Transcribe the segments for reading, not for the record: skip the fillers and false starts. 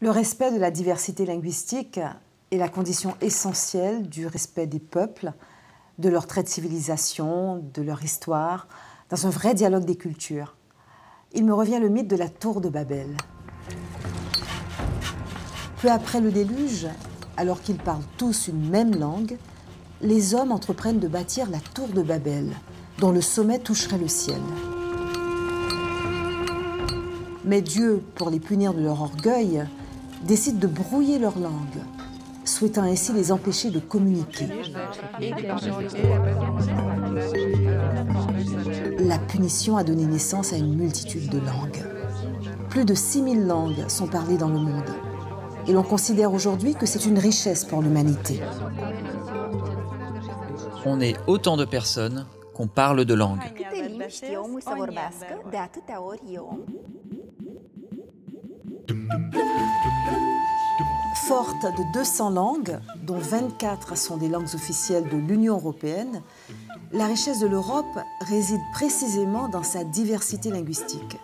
Le respect de la diversité linguistique est la condition essentielle du respect des peuples, de leurs traits de civilisation, de leur histoire, dans un vrai dialogue des cultures. Il me revient le mythe de la tour de Babel. Peu après le déluge, alors qu'ils parlent tous une même langue, les hommes entreprennent de bâtir la tour de Babel, dont le sommet toucherait le ciel. Mais Dieu, pour les punir de leur orgueil, décide de brouiller leur langue, souhaitant ainsi les empêcher de communiquer. La punition a donné naissance à une multitude de langues. Plus de 6000 langues sont parlées dans le monde. Et l'on considère aujourd'hui que c'est une richesse pour l'humanité. On est autant de personnes qu'on parle de langue. Forte de 200 langues, dont 24 sont des langues officielles de l'Union européenne, la richesse de l'Europe réside précisément dans sa diversité linguistique.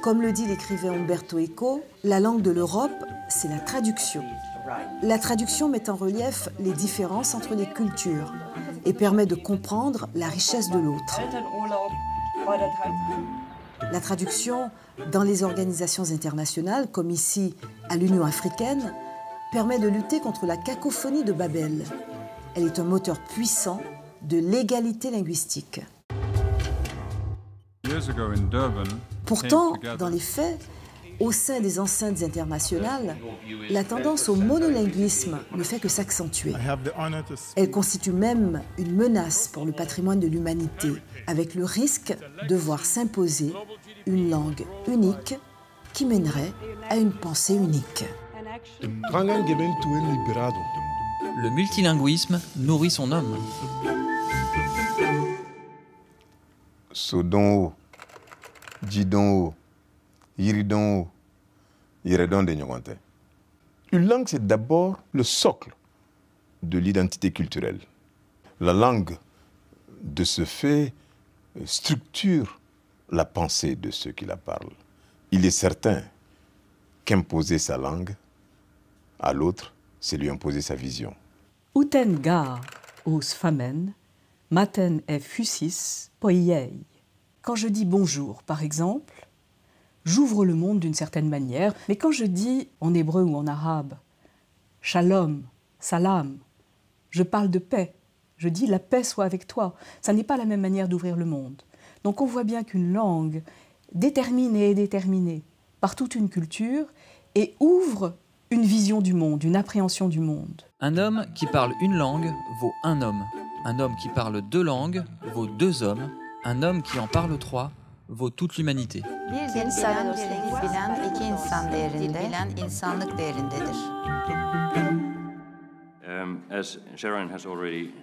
Comme le dit l'écrivain Umberto Eco, la langue de l'Europe, c'est la traduction. La traduction met en relief les différences entre les cultures et permet de comprendre la richesse de l'autre. La traduction dans les organisations internationales, comme ici à l'Union africaine, permet de lutter contre la cacophonie de Babel. Elle est un moteur puissant de l'égalité linguistique. Pourtant, dans les faits, au sein des enceintes internationales, la tendance au monolinguisme ne fait que s'accentuer. Elle constitue même une menace pour le patrimoine de l'humanité, avec le risque de voir s'imposer une langue unique qui mènerait à une pensée unique. Le multilinguisme nourrit son homme. Sodon, Didon, Iridon, Iredon de Nyogante. Une langue, c'est d'abord le socle de l'identité culturelle. La langue, de ce fait, structure la pensée de ceux qui la parlent. Il est certain qu'imposer sa langue à l'autre, c'est lui imposer sa vision. Uten gar os famen, maten e fusis poiei. Quand je dis bonjour, par exemple, j'ouvre le monde d'une certaine manière, mais quand je dis en hébreu ou en arabe shalom, salam, je parle de paix. Je dis la paix soit avec toi. Ça n'est pas la même manière d'ouvrir le monde. Donc on voit bien qu'une langue détermine et est déterminée par toute une culture et ouvre une vision du monde, une appréhension du monde. Un homme qui parle une langue vaut un homme. Un homme qui parle deux langues vaut deux hommes. Un homme qui en parle trois vaut toute l'humanité.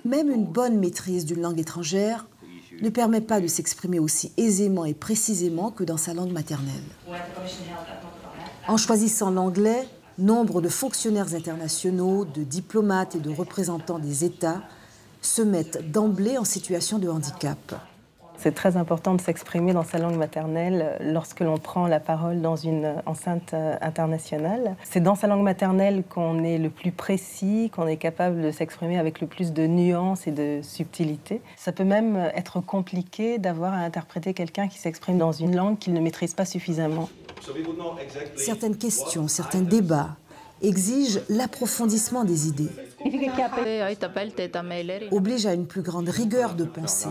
Même une bonne maîtrise d'une langue étrangère ne permet pas de s'exprimer aussi aisément et précisément que dans sa langue maternelle. En choisissant l'anglais, nombre de fonctionnaires internationaux, de diplomates et de représentants des États se mettent d'emblée en situation de handicap. C'est très important de s'exprimer dans sa langue maternelle lorsque l'on prend la parole dans une enceinte internationale. C'est dans sa langue maternelle qu'on est le plus précis, qu'on est capable de s'exprimer avec le plus de nuances et de subtilité. Ça peut même être compliqué d'avoir à interpréter quelqu'un qui s'exprime dans une langue qu'il ne maîtrise pas suffisamment. Certaines questions, certains débats exigent l'approfondissement des idées, obligent à une plus grande rigueur de pensée.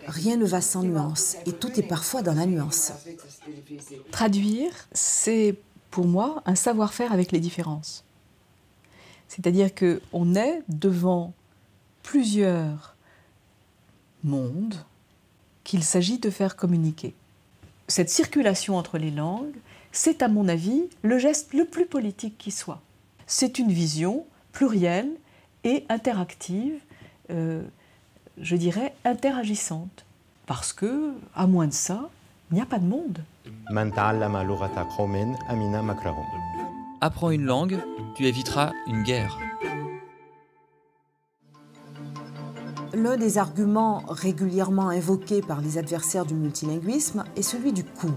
Rien ne va sans nuance et tout est parfois dans la nuance. Traduire, c'est pour moi un savoir-faire avec les différences. C'est-à-dire qu'on est devant plusieurs mondes qu'il s'agit de faire communiquer. Cette circulation entre les langues, c'est à mon avis le geste le plus politique qui soit. C'est une vision plurielle et interactive, je dirais interagissante. Parce que, à moins de ça, il n'y a pas de monde. Apprends une langue, tu éviteras une guerre. L'un des arguments régulièrement invoqués par les adversaires du multilinguisme est celui du coût.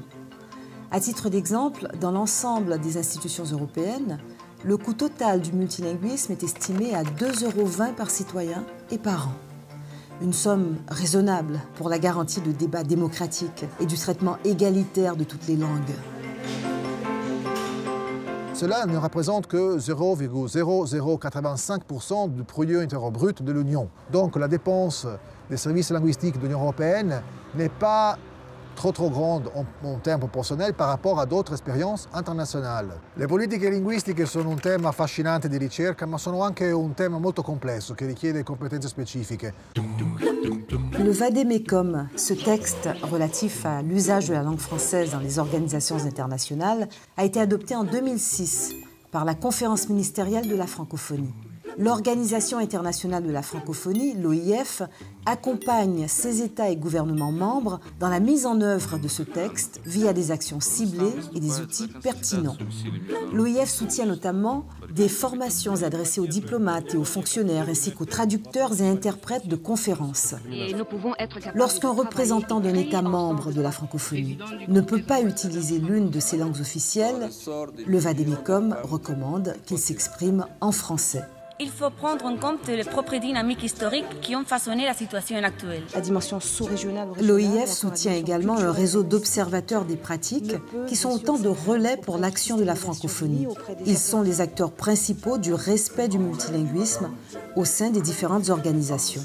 À titre d'exemple, dans l'ensemble des institutions européennes, le coût total du multilinguisme est estimé à 2,20 € par citoyen et par an. Une somme raisonnable pour la garantie de débats démocratiques et du traitement égalitaire de toutes les langues. Cela ne représente que 0,0085% du produit intérieur brut de l'Union. Donc la dépense des services linguistiques de l'Union européenne n'est pas trop grande en termes proportionnels par rapport a d'autres esperienze internazionali. Le politiche linguistiche sono un tema affascinante di ricerca, ma sono anche un tema molto complesso che richiede competenze specifiche. Le Vade-Mecum, ce texte relatif à l'usage de la langue française dans les organisations internationales, a été adopté en 2006 par la Conférence ministérielle de la francophonie. L'Organisation internationale de la francophonie, l'OIF, accompagne ses États et gouvernements membres dans la mise en œuvre de ce texte via des actions ciblées et des outils pertinents. L'OIF soutient notamment des formations adressées aux diplomates et aux fonctionnaires ainsi qu'aux traducteurs et interprètes de conférences. Lorsqu'un représentant d'un État membre de la francophonie ne peut pas utiliser l'une de ses langues officielles, le Vade-Mecum recommande qu'il s'exprime en français. Il faut prendre en compte les propres dynamiques historiques qui ont façonné la situation actuelle. La dimension sous-régionale. L'OIF soutient également un réseau d'observateurs des pratiques qui sont autant de relais pour l'action de la francophonie. Ils sont les acteurs principaux du respect du multilinguisme au sein des différentes organisations.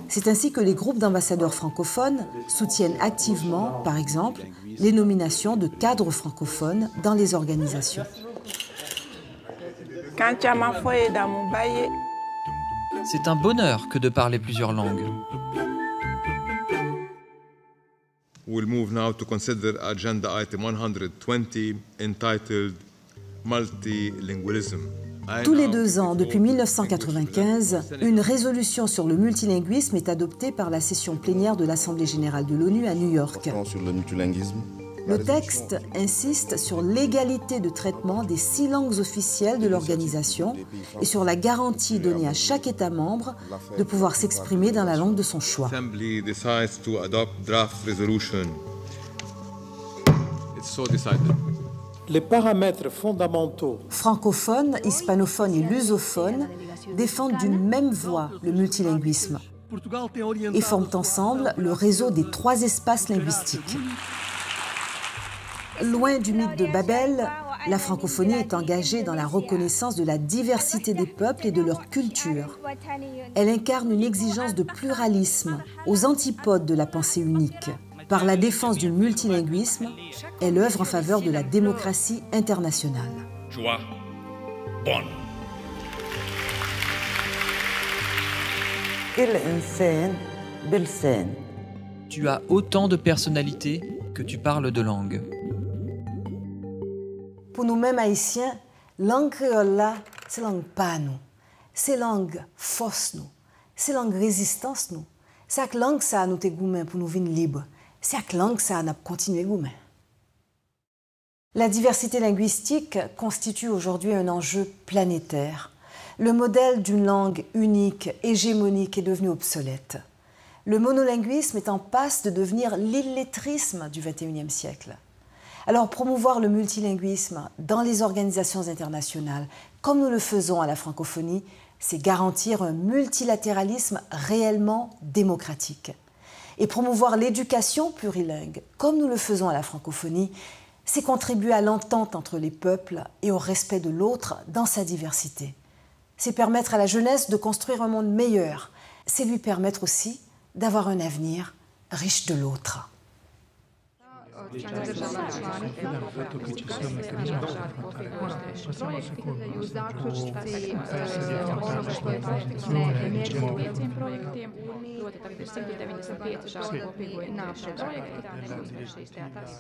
C'est ainsi que les groupes d'ambassadeurs francophones soutiennent activement, par exemple, les nominations de cadres francophones dans les organisations. C'est un bonheur que de parler plusieurs langues. We'll move now to consider agenda item 120 entitled Multilingualism. Tous les 2 ans, depuis 1995, une résolution sur le multilinguisme est adoptée par la session plénière de l'Assemblée générale de l'ONU à New York. Sur le multilinguisme. Le texte insiste sur l'égalité de traitement des 6 langues officielles de l'organisation et sur la garantie donnée à chaque État membre de pouvoir s'exprimer dans la langue de son choix. Les paramètres fondamentaux francophones, hispanophones et lusophones défendent d'une même voix le multilinguisme et forment ensemble le réseau des 3 espaces linguistiques. Loin du mythe de Babel, la francophonie est engagée dans la reconnaissance de la diversité des peuples et de leur culture. Elle incarne une exigence de pluralisme aux antipodes de la pensée unique. Par la défense du multilinguisme, elle œuvre en faveur de la démocratie internationale. Joie, bonne. Tu as autant de personnalité que tu parles de langue. Pour nous-mêmes haïtiens, langue créole là, c'est langue pas nous. C'est langue force nous. C'est langue résistance nous. C'est avec langue ça nous te goumen pour nous venir libres. C'est avec langue ça n'a continuer goumen. La diversité linguistique constitue aujourd'hui un enjeu planétaire. Le modèle d'une langue unique, hégémonique est devenu obsolète. Le monolinguisme est en passe de devenir l'illettrisme du XXIe siècle. Alors promouvoir le multilinguisme dans les organisations internationales, comme nous le faisons à la francophonie, c'est garantir un multilatéralisme réellement démocratique. Et promouvoir l'éducation plurilingue, comme nous le faisons à la francophonie, c'est contribuer à l'entente entre les peuples et au respect de l'autre dans sa diversité. C'est permettre à la jeunesse de construire un monde meilleur. C'est lui permettre aussi d'avoir un avenir riche de l'autre. Ļoti tagad ir 195 kopīgi nākotnē projekti, tā nevis šīs teātras.